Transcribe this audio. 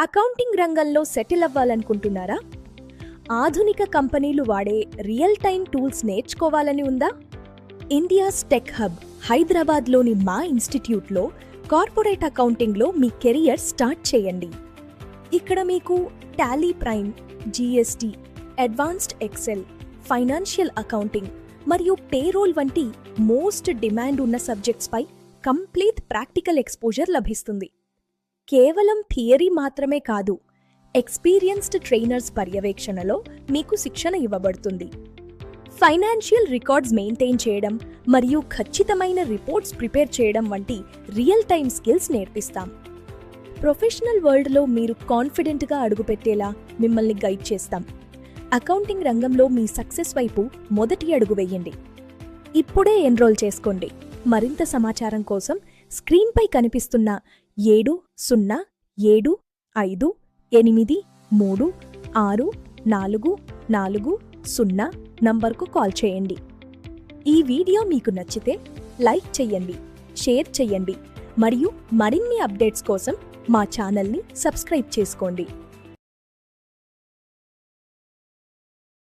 Accounting రంగంలో settle అవ్వాలనుకుంటున్నారా? ఆధునిక కంపెనీలు వాడే రియల్ టైమ్ టూల్స్ నేర్చుకోవాలని ఉందా? ఇండియాస్ టెక్ హబ్ హైదరాబాద్లోని మా ఇన్స్టిట్యూట్లో కార్పొరేట్ అకౌంటింగ్లో మీ కెరియర్ స్టార్ట్ చేయండి. ఇక్కడ మీకు Tally prime, GST, advanced Excel, financial accounting మరియు పేరోల్ వంటి మోస్ట్ డిమాండ్ ఉన్న సబ్జెక్ట్స్పై కంప్లీట్ ప్రాక్టికల్ ఎక్స్పోజర్ లభిస్తుంది. కేవలం థియరీ మాత్రమే కాదు, ఎక్స్పీరియన్స్డ్ ట్రైనర్స్ పర్యవేక్షణలో మీకు శిక్షణ ఇవ్వబడుతుంది. ఫైనాన్షియల్ రికార్డ్స్ మెయింటైన్ చేయడం మరియు ఖచ్చితమైన రిపోర్ట్స్ ప్రిపేర్ చేయడం వంటి రియల్ టైమ్ స్కిల్స్ నేర్పిస్తాం. ప్రొఫెషనల్ వరల్డ్లో మీరు కాన్ఫిడెంట్గా అడుగుపెట్టేలా మిమ్మల్ని గైడ్ చేస్తాం. అకౌంటింగ్ రంగంలో మీ సక్సెస్ వైపు మొదటి అడుగు వేయండి. ఇప్పుడే ఎన్రోల్ చేసుకోండి. మరింత సమాచారం కోసం స్క్రీన్పై కనిపిస్తున్న 7075836440 నంబర్కు కాల్ చేయండి. ఈ వీడియో మీకు నచ్చితే లైక్ చెయ్యండి, షేర్ చెయ్యండి మరియు మరిన్ని అప్డేట్స్ కోసం మా ఛానల్ని సబ్స్క్రైబ్ చేసుకోండి.